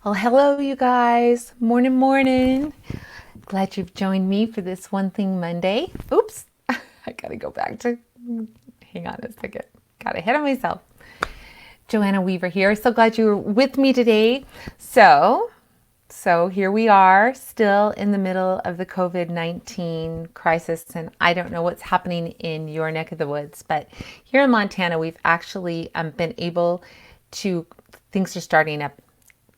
Well, hello, you guys. Morning, morning. Glad you've joined me for this One Thing Monday. Oops, I gotta go back to, hang on a second. Got ahead of myself. Joanna Weaver here. So glad you're with me today. So here we are, still in the middle of the COVID-19 crisis, and I don't know what's happening in your neck of the woods, but here in Montana, we've actually been able to, things are starting up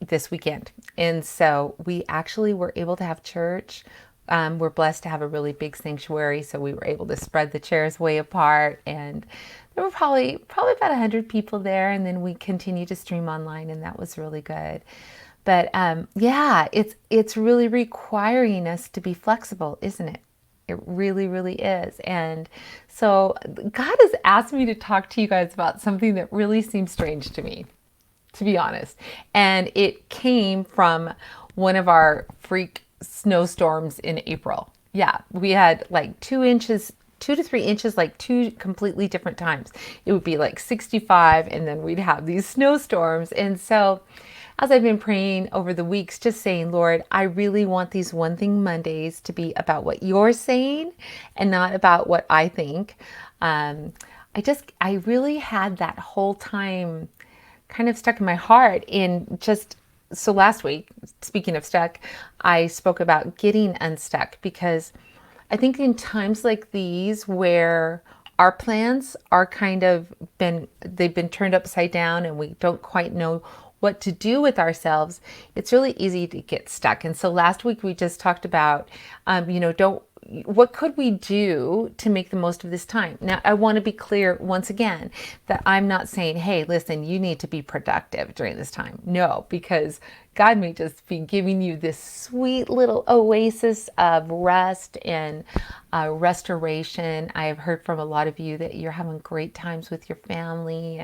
this weekend. And so we actually were able to have church. We're blessed to have a really big sanctuary, so we were able to spread the chairs way apart, and there were probably about 100 people there, and then we continued to stream online, and that was really good. But yeah, it's really requiring us to be flexible, isn't it? It really, really is. And so God has asked me to talk to you guys about something that really seems strange to be honest. And it came from one of our freak snowstorms in April. Yeah, we had like 2 inches, 2 to 3 inches, like two completely different times. It would be like 65, and then we'd have these snowstorms. And so, as I've been praying over the weeks, just saying, Lord, I really want these One Thing Mondays to be about what you're saying and not about what I think. I really had that whole time kind of stuck in my heart in just so last week, speaking of stuck, I spoke about getting unstuck because I think in times like these where our plans are they've been turned upside down and we don't quite know what to do with ourselves, it's really easy to get stuck. And so last week we just talked about, don't what could we do to make the most of this time? Now, I want to be clear once again that I'm not saying, hey, listen, you need to be productive during this time. No, because God may just be giving you this sweet little oasis of rest and restoration. I have heard from a lot of you that you're having great times with your family,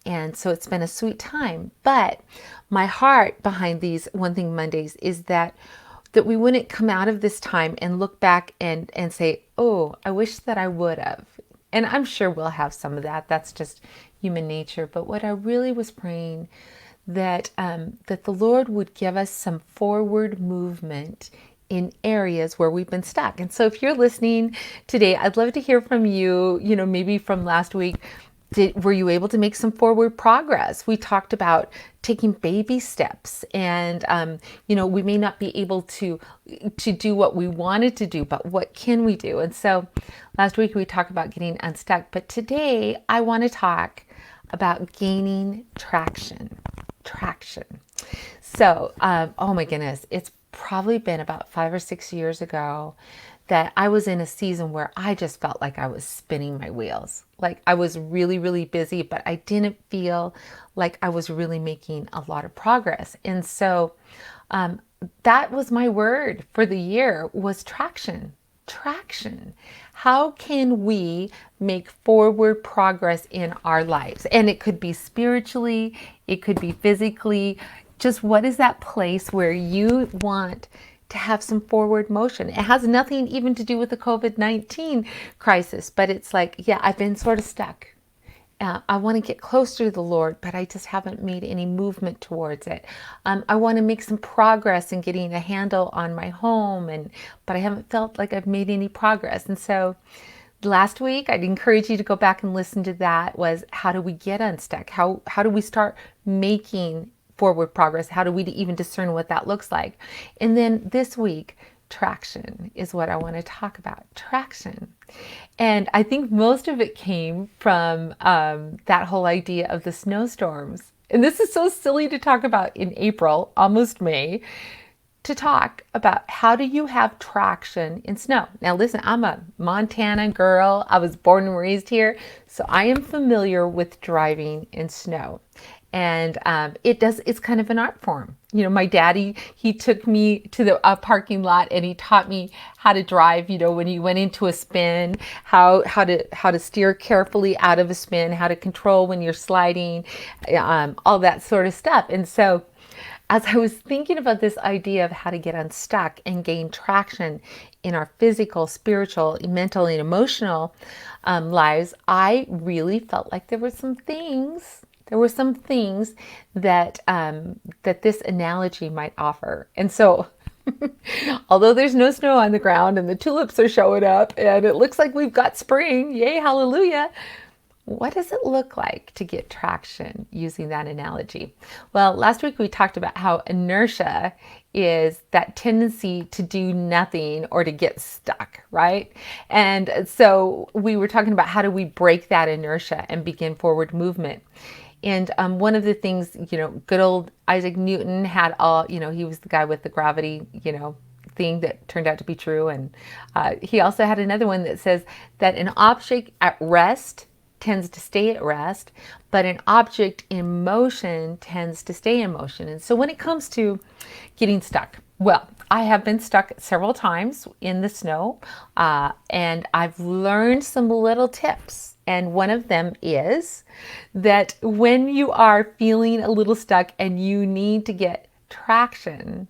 and so it's been a sweet time. But my heart behind these One Thing Mondays is that we wouldn't come out of this time and look back and say, oh, I wish that I would have. And I'm sure we'll have some of that. That's just human nature. But what I really was praying that the Lord would give us some forward movement in areas where we've been stuck. And so if you're listening today, I'd love to hear from you, maybe from last week. Were you able to make some forward progress? We talked about taking baby steps, and we may not be able to do what we wanted to do, but what can we do? And so last week we talked about getting unstuck, but today I want to talk about gaining traction. So, oh my goodness, it's probably been about 5 or 6 years ago that I was in a season where I just felt like I was spinning my wheels. Like I was really, really busy, but I didn't feel like I was really making a lot of progress. And so that was my word for the year was traction. Traction. How can we make forward progress in our lives? And it could be spiritually, it could be physically. Just what is that place where you want to have some forward motion? It has nothing even to do with the COVID-19 crisis, but it's like, yeah, I've been sort of stuck. I want to get closer to the Lord, but I just haven't made any movement towards it. I want to make some progress in getting a handle on my home, but I haven't felt like I've made any progress. And so last week, I'd encourage you to go back and listen to that, was how do we get unstuck? How do we start making forward progress? How do we even discern what that looks like? And then this week, traction is what I want to talk about. Traction. And I think most of it came from that whole idea of the snowstorms. And this is so silly to talk about in April, almost May, to talk about how do you have traction in snow. Now listen, I'm a Montana girl. I was born and raised here, so I am familiar with driving in snow. And it's kind of an art form. My daddy, he took me to the parking lot and he taught me how to drive, when you went into a spin, how to steer carefully out of a spin, how to control when you're sliding, all that sort of stuff. And so as I was thinking about this idea of how to get unstuck and gain traction in our physical, spiritual, mental, and emotional lives, I really felt like there were some things There were some things that that this analogy might offer. And so, although there's no snow on the ground and the tulips are showing up and it looks like we've got spring, yay, hallelujah, what does it look like to get traction using that analogy? Well, last week we talked about how inertia is that tendency to do nothing or to get stuck, right? And so we were talking about how do we break that inertia and begin forward movement. And one of the things, good old Isaac Newton had he was the guy with the gravity, thing that turned out to be true. And he also had another one that says that an object at rest tends to stay at rest, but an object in motion tends to stay in motion. And so when it comes to getting stuck, well, I have been stuck several times in the snow, and I've learned some little tips. And one of them is that when you are feeling a little stuck and you need to get traction,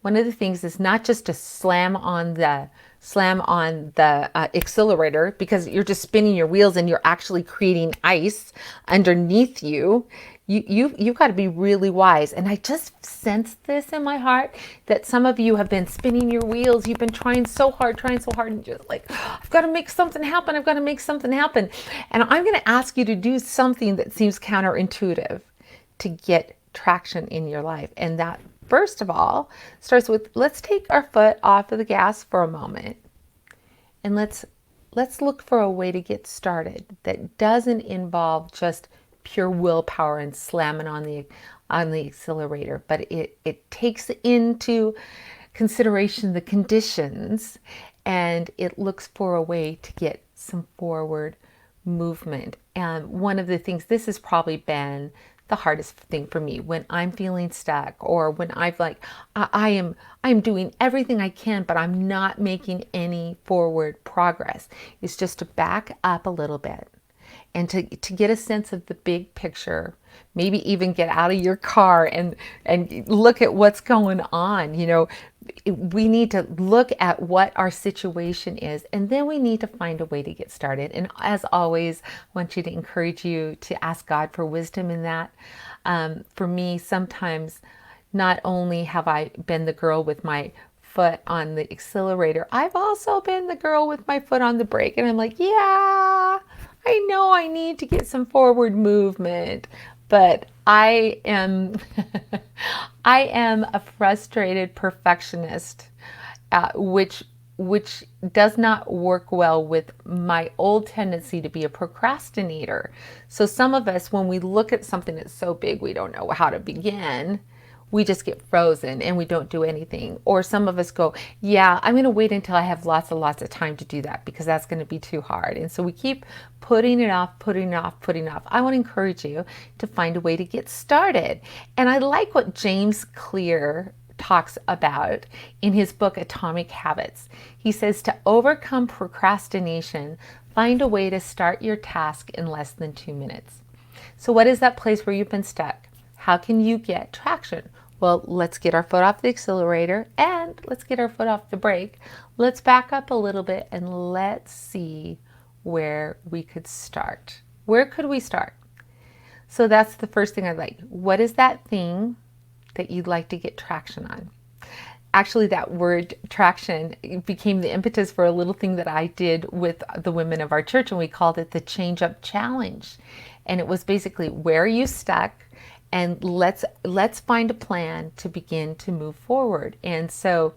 one of the things is not just to slam on the accelerator, because you're just spinning your wheels and you're actually creating ice underneath you. You've got to be really wise. And I just sense this in my heart that some of you have been spinning your wheels. You've been trying so hard, and just like, I've got to make something happen. I've got to make something happen. And I'm going to ask you to do something that seems counterintuitive to get traction in your life. And that, first of all, starts with, let's take our foot off of the gas for a moment. And let's look for a way to get started that doesn't involve just pure willpower and slamming on the accelerator, but it takes into consideration the conditions, and it looks for a way to get some forward movement. And one of the things, this has probably been the hardest thing for me when I'm feeling stuck, or when I'm doing everything I can, but I'm not making any forward progress, is just to back up a little bit and to get a sense of the big picture. Maybe even get out of your car and look at what's going on. We need to look at what our situation is, and then we need to find a way to get started. And as always, I want you to encourage you to ask God for wisdom in that. For me, sometimes not only have I been the girl with my foot on the accelerator, I've also been the girl with my foot on the brake. And I'm like, yeah, I know I need to get some forward movement, but I am I am a frustrated perfectionist, which does not work well with my old tendency to be a procrastinator. So some of us, when we look at something that's so big we don't know how to begin, we just get frozen and we don't do anything. Or some of us go, yeah, I'm going to wait until I have lots of time to do that, because that's going to be too hard. And so we keep putting it off. I want to encourage you to find a way to get started. And I like what James Clear talks about in his book, Atomic Habits. He says to overcome procrastination, find a way to start your task in less than 2 minutes. So what is that place where you've been stuck? How can you get traction? Well, let's get our foot off the accelerator and let's get our foot off the brake. Let's back up a little bit and let's see where we could start. Where could we start? So that's the first thing I'd like. What is that thing that you'd like to get traction on? Actually, that word traction became the impetus for a little thing that I did with the women of our church, and we called it the Change Up Challenge. And it was basically, where are you stuck? And let's find a plan to begin to move forward. And so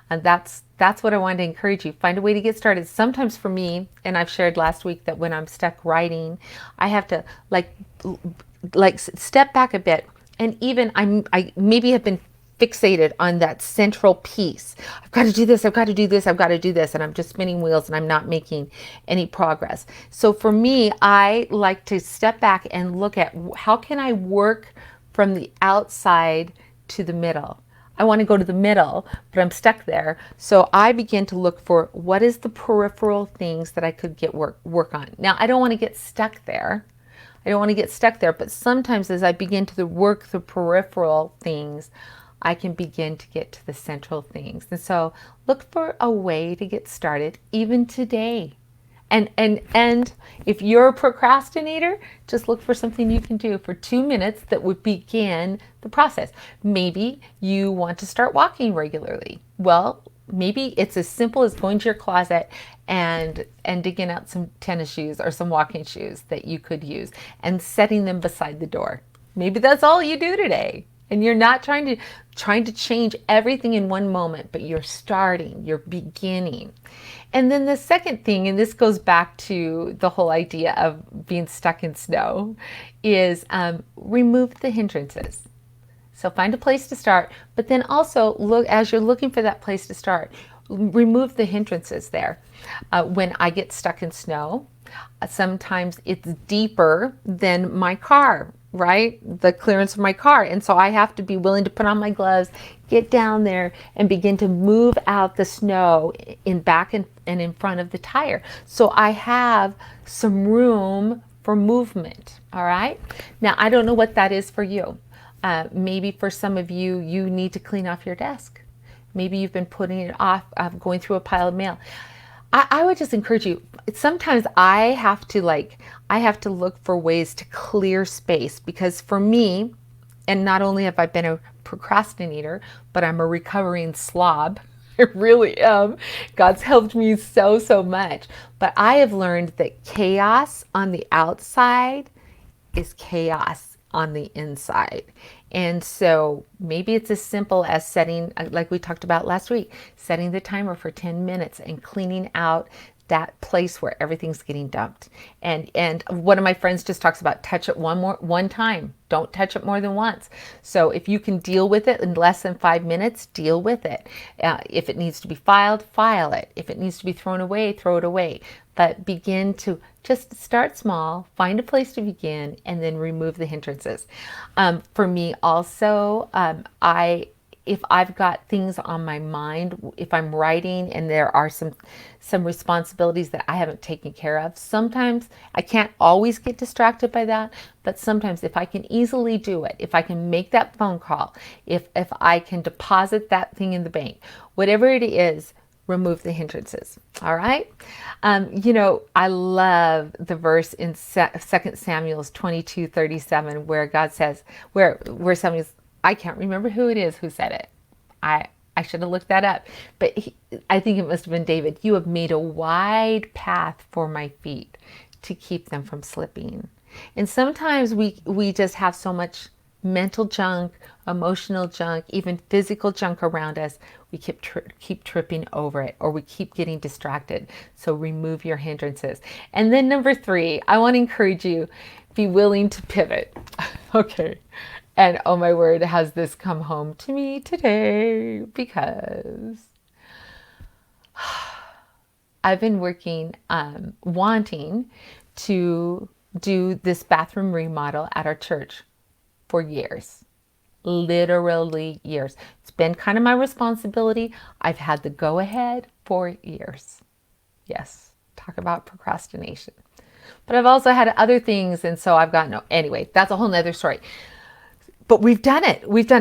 that's what I wanted to encourage you. Find a way to get started. Sometimes for me, and I've shared last week that when I'm stuck writing, I have to like step back a bit. And even I maybe have been fixated on that central piece. I've got to do this, I've got to do this, I've got to do this. And I'm just spinning wheels and I'm not making any progress. So for me, I like to step back and look at how can I work from the outside to the middle. I want to go to the middle, but I'm stuck there. So I begin to look for what is the peripheral things that I could get work on. Now, I don't want to get stuck there. But sometimes as I begin to work the peripheral things, I can begin to get to the central things. And so look for a way to get started even today. And if you're a procrastinator, just look for something you can do for 2 minutes that would begin the process. Maybe you want to start walking regularly. Well, maybe it's as simple as going to your closet and digging out some tennis shoes or some walking shoes that you could use and setting them beside the door. Maybe that's all you do today. And you're not trying to change everything in one moment, but you're starting, you're beginning. And then the second thing, and this goes back to the whole idea of being stuck in snow, is remove the hindrances. So find a place to start, but then also look, as you're looking for that place to start, remove the hindrances there. When I get stuck in snow, sometimes it's deeper than my car, right? The clearance of my car. And so I have to be willing to put on my gloves, get down there and begin to move out the snow in back and in front of the tire. So I have some room for movement. All right. Now, I don't know what that is for you. Maybe for some of you, you need to clean off your desk. Maybe you've been putting it off, going through a pile of mail. I would just encourage you. Sometimes I have to look for ways to clear space, because for me, and not only have I been a procrastinator, but I'm a recovering slob. I really am. God's helped me so much. But I have learned that chaos on the outside is chaos on the inside. And so maybe it's as simple as setting, like we talked about last week, setting the timer for 10 minutes and cleaning out that place where everything's getting dumped. And one of my friends just talks about touch it one time. Don't touch it more than once. So if you can deal with it in less than 5 minutes, deal with it. If it needs to be filed, file it. If it needs to be thrown away, throw it away. But begin to just start small, find a place to begin, and then remove the hindrances. For me also, if I've got things on my mind, if I'm writing and there are some responsibilities that I haven't taken care of, sometimes I can't always get distracted by that, but sometimes if I can easily do it, if I can make that phone call, if I can deposit that thing in the bank, whatever it is, remove the hindrances. All right. I love the verse in 2 Samuel 22:37 where God says, where Samuel's, I can't remember who it is who said it. I should have looked that up, but I think it must have been David. You have made a wide path for my feet to keep them from slipping. And sometimes we just have so much mental junk, emotional junk, even physical junk around us. We keep tripping over it, or we keep getting distracted. So remove your hindrances. And then number 3, I want to encourage you, be willing to pivot. Okay. And oh my word, has this come home to me today, because I've been working, wanting to do this bathroom remodel at our church for years, literally years. It's been kind of my responsibility. I've had the go ahead for years. Yes, talk about procrastination. But I've also had other things, and so I've got anyway, that's a whole nother story. But we've done it. We've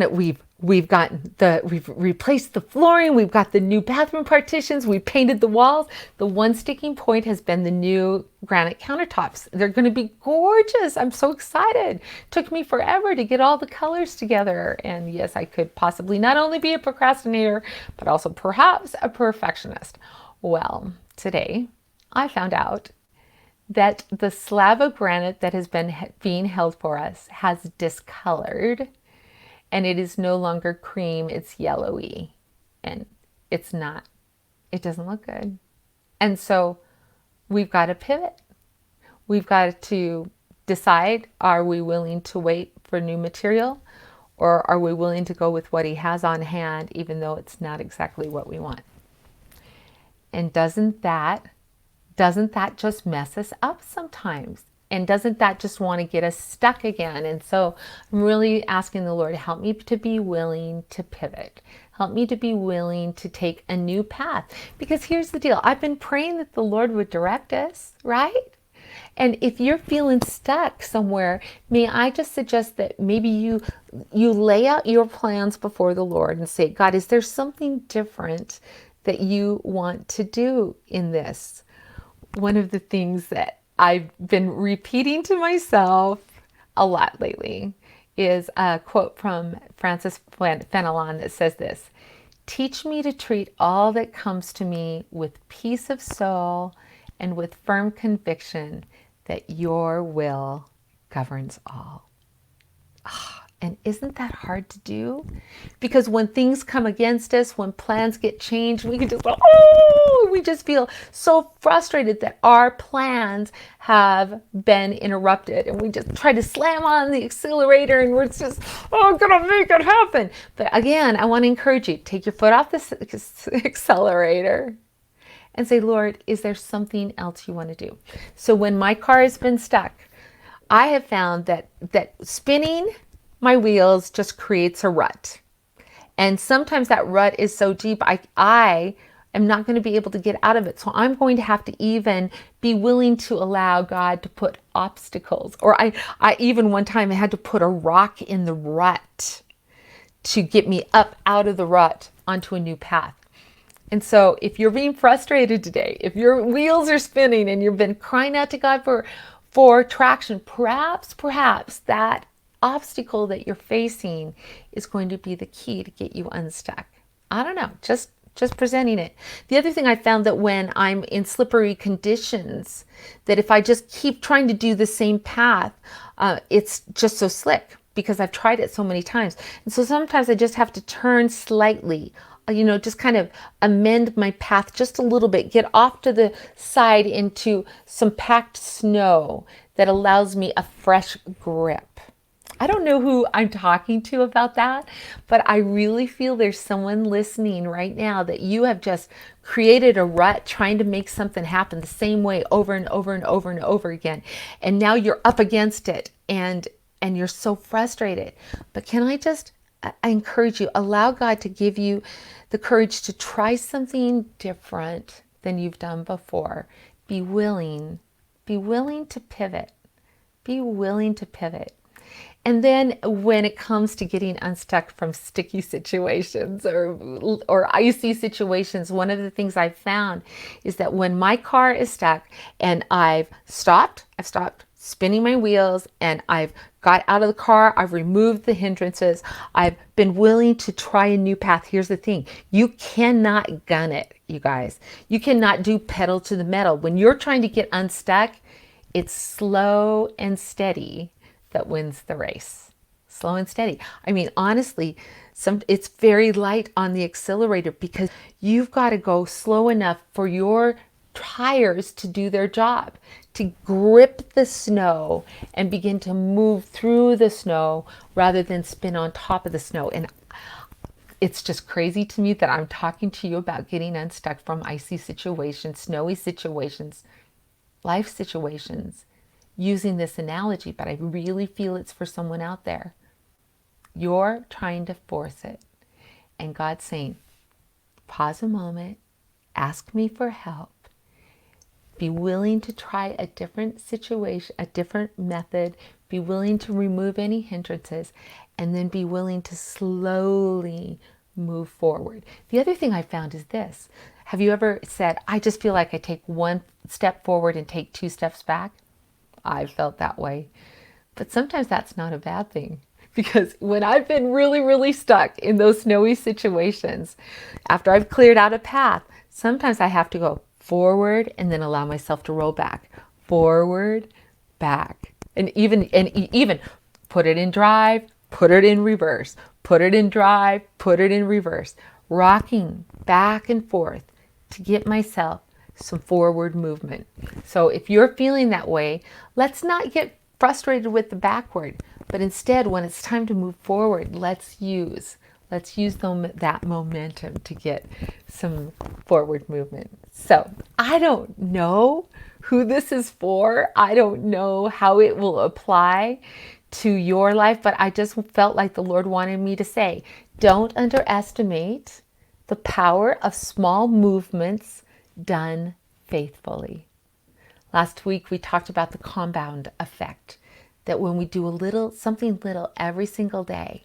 replaced the flooring. We've got the new bathroom partitions. We painted the walls. The one sticking point has been the new granite countertops. They're going to be gorgeous. I'm so excited. Took me forever to get all the colors together. And yes, I could possibly not only be a procrastinator, but also perhaps a perfectionist. Well, today I found out that the slab of granite that has been being held for us has discolored, and it is no longer cream, it's yellowy, and it doesn't look good. And so we've got to pivot. We've got to decide, are we willing to wait for new material, or are we willing to go with what he has on hand, even though it's not exactly what we want? And doesn't that just mess us up sometimes? And doesn't that just want to get us stuck again? And so I'm really asking the Lord, help me to be willing to pivot. Help me to be willing to take a new path. Because here's the deal. I've been praying that the Lord would direct us, right? And if you're feeling stuck somewhere, may I just suggest that maybe you lay out your plans before the Lord and say, God, is there something different that you want to do in this? one of the things that I've been repeating to myself a lot lately is a quote from Francis Fenelon that says this: "Teach me to treat all that comes to me with peace of soul and with firm conviction that your will governs all." And isn't that hard to do? Because when things come against us, when plans get changed, we can just go, oh, we just feel so frustrated that our plans have been interrupted. And we just try to slam on the accelerator and we're just, oh, I'm going to make it happen. But again, I want to encourage you, take your foot off the accelerator and say, Lord, is there something else you want to do? So when my car has been stuck, I have found that spinning my wheels just creates a rut. And sometimes that rut is so deep, I am not going to be able to get out of it. So I'm going to have to even be willing to allow God to put obstacles. Or I even one time I had to put a rock in the rut to get me up out of the rut onto a new path. And so if you're being frustrated today, if your wheels are spinning and you've been crying out to God for traction, perhaps that obstacle that you're facing is going to be the key to get you unstuck. I don't know, just presenting it. The other thing I found that when I'm in slippery conditions, that if I just keep trying to do the same path, it's just so slick because I've tried it so many times. And so sometimes I just have to turn slightly, just kind of amend my path just a little bit, get off to the side into some packed snow that allows me a fresh grip. I don't know who I'm talking to about that, but I really feel there's someone listening right now that you have just created a rut trying to make something happen the same way over and over and over and over again. And now you're up against it and you're so frustrated. But can I encourage you, allow God to give you the courage to try something different than you've done before. Be willing to pivot. Be willing to pivot. And then when it comes to getting unstuck from sticky situations or icy situations, one of the things I've found is that when my car is stuck and I've stopped spinning my wheels and I've got out of the car, I've removed the hindrances, I've been willing to try a new path. Here's the thing, you cannot gun it, you guys. You cannot do pedal to the metal. When you're trying to get unstuck, it's slow and steady that wins the race. Slow and steady. I mean, honestly, it's very light on the accelerator because you've got to go slow enough for your tires to do their job, to grip the snow and begin to move through the snow rather than spin on top of the snow. And it's just crazy to me that I'm talking to you about getting unstuck from icy situations, snowy situations, life situations, using this analogy, but I really feel it's for someone out there. You're trying to force it. And God's saying, pause a moment, ask me for help, be willing to try a different situation, a different method, be willing to remove any hindrances, and then be willing to slowly move forward. The other thing I found is this. Have you ever said, I just feel like I take one step forward and take two steps back? I've felt that way. But sometimes that's not a bad thing, because when I've been really, really stuck in those snowy situations, after I've cleared out a path, sometimes I have to go forward and then allow myself to roll back, forward, back, and even put it in drive, put it in reverse, put it in drive, put it in reverse, rocking back and forth to get myself some forward movement. So if you're feeling that way, let's not get frustrated with the backward, but instead, when it's time to move forward, let's use that momentum to get some forward movement. So I don't know who this is for. I don't know how it will apply to your life, but I just felt like the Lord wanted me to say, don't underestimate the power of small movements done faithfully. Last week we talked about the compound effect, that when we do something little every single day,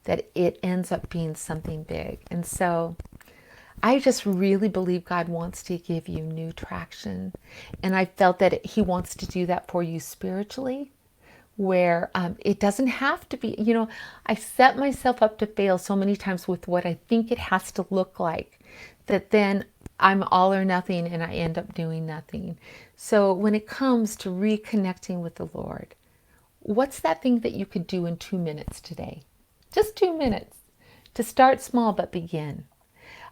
that it ends up being something big. And so I just really believe God wants to give you new traction. And I felt that He wants to do that for you spiritually, where it doesn't have to be, I set myself up to fail so many times with what I think it has to look like, that then I'm all or nothing and I end up doing nothing. So when it comes to reconnecting with the Lord, what's that thing that you could do in 2 minutes today? Just 2 minutes to start small, but begin.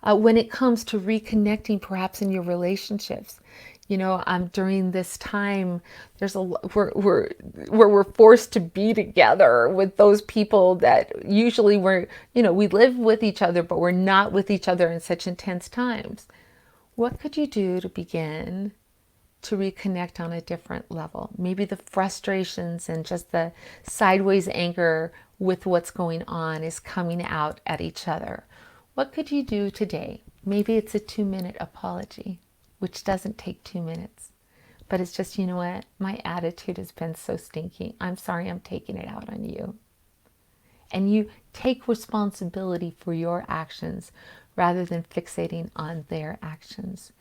When it comes to reconnecting, perhaps in your relationships, during this time, there's where we're forced to be together with those people that usually we live with each other, but we're not with each other in such intense times. What could you do to begin to reconnect on a different level? Maybe the frustrations and just the sideways anger with what's going on is coming out at each other. What could you do today? Maybe it's a 2-minute apology, which doesn't take 2 minutes. But it's just, you know what? My attitude has been so stinky. I'm sorry, I'm taking it out on you. And you take responsibility for your actions rather than fixating on their actions.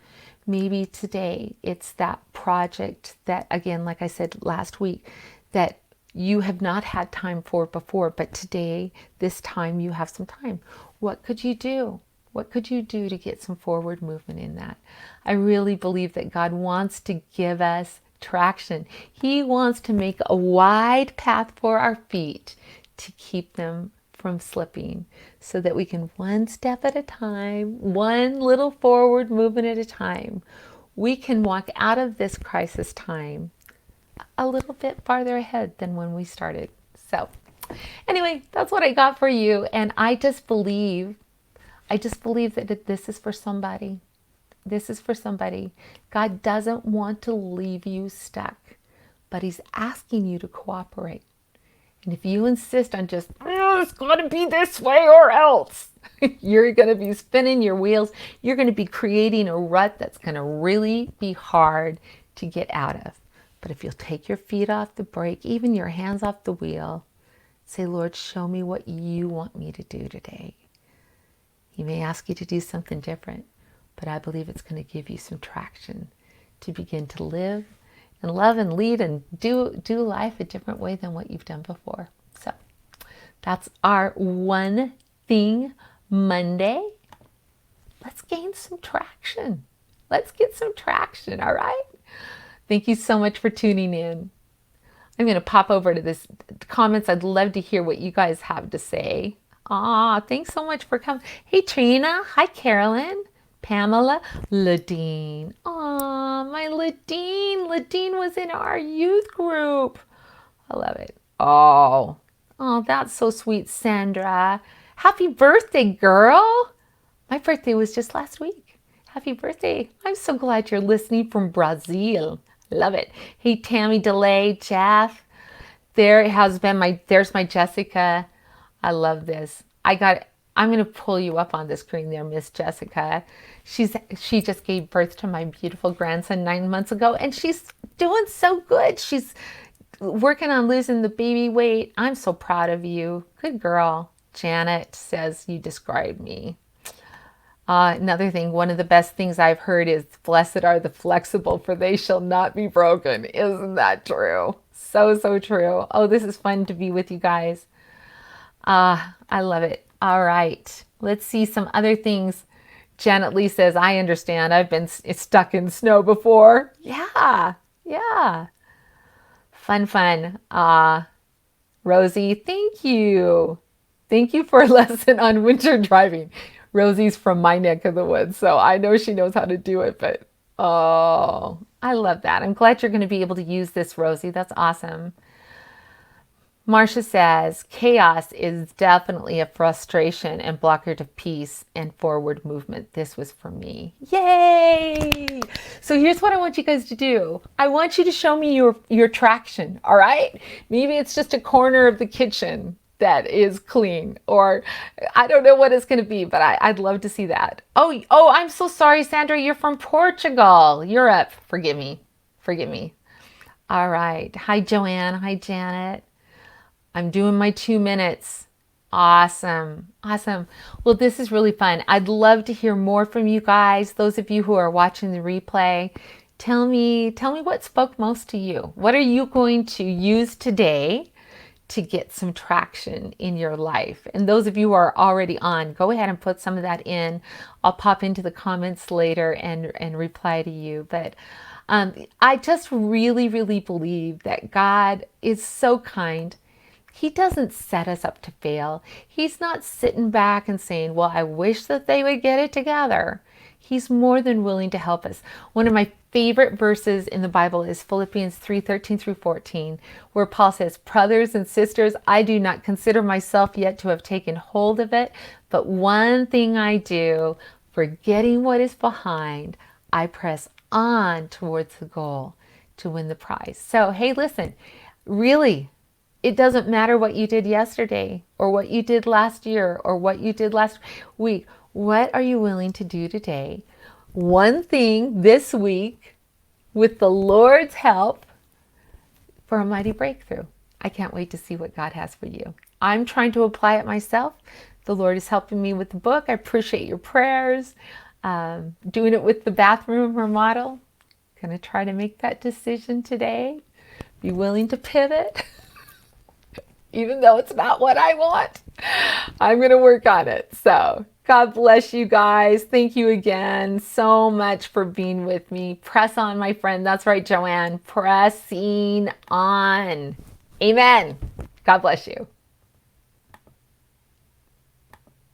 Maybe today it's that project that, again, like I said last week, that you have not had time for before, but today, this time, you have some time. What could you do? What could you do to get some forward movement in that? I really believe that God wants to give us traction. He wants to make a wide path for our feet to keep them from slipping, so that we can, one step at a time, one little forward movement at a time, we can walk out of this crisis time a little bit farther ahead than when we started. So anyway, that's what I got for you. And I just believe that this is for somebody. This is for somebody. God doesn't want to leave you stuck, but He's asking you to cooperate. And if you insist on just, it's got to be this way or else, you're going to be spinning your wheels. You're going to be creating a rut that's going to really be hard to get out of. But if you'll take your feet off the brake, even your hands off the wheel, say, Lord, show me what you want me to do today. He may ask you to do something different, but I believe it's going to give you some traction to begin to live and love and lead and do life a different way than what you've done before. So that's our One Thing Monday. Let's gain some traction. Let's get some traction, all right? Thank you so much for tuning in. I'm going to pop over to this comments. I'd love to hear what you guys have to say. Thanks so much for coming. Hey, Trina. Hi, Carolyn. Pamela. Ladine. My Ladine. Ladine was in our youth group. I love it. Oh, that's so sweet, Sandra. Happy birthday, girl. My birthday was just last week. Happy birthday. I'm so glad you're listening from Brazil. Love it. Hey, Tammy DeLay, Jeff. There's my Jessica. I love this. I'm going to pull you up on the screen there, Miss Jessica. She just gave birth to my beautiful grandson 9 months ago, and she's doing so good. She's working on losing the baby weight. I'm so proud of you. Good girl. Janet says you described me. Another thing, one of the best things I've heard is, blessed are the flexible, for they shall not be broken. Isn't that true? So, so true. Oh, this is fun to be with you guys. I love it. All right. Let's see some other things. Janet Lee says, I understand. I've been stuck in snow before. Yeah. Fun. Rosie, thank you. Thank you for a lesson on winter driving. Rosie's from my neck of the woods, so I know she knows how to do it, but I love that. I'm glad you're going to be able to use this, Rosie. That's awesome. Marcia says, chaos is definitely a frustration and blocker to peace and forward movement. This was for me. Yay! So here's what I want you guys to do. I want you to show me your traction, all right? Maybe it's just a corner of the kitchen that is clean, or I don't know what it's going to be, but I'd love to see that. Oh, I'm so sorry, Sandra. You're from Portugal. Europe. Forgive me. All right. Hi, Joanna. Hi, Janet. I'm doing my 2 minutes. Awesome. Awesome. Well, this is really fun. I'd love to hear more from you guys. Those of you who are watching the replay, tell me what spoke most to you. What are you going to use today to get some traction in your life? And those of you who are already on, go ahead and put some of that in. I'll pop into the comments later and reply to you. But I just really, really believe that God is so kind. He doesn't set us up to fail. He's not sitting back and saying, well, I wish that they would get it together. He's more than willing to help us. One of my favorite verses in the Bible is Philippians 3:13 through 14, where Paul says, brothers and sisters, I do not consider myself yet to have taken hold of it, but one thing I do, forgetting what is behind, I press on towards the goal to win the prize. So, hey, listen, really, it doesn't matter what you did yesterday or what you did last year or what you did last week. What are you willing to do today? One thing this week with the Lord's help for a mighty breakthrough. I can't wait to see what God has for you. I'm trying to apply it myself. The Lord is helping me with the book. I appreciate your prayers. Doing it with the bathroom remodel. Gonna try to make that decision today. Be willing to pivot. Even though it's not what I want, I'm going to work on it. So God bless you guys. Thank you again so much for being with me. Press on, my friend. That's right, Joanne. Pressing on. Amen. God bless you.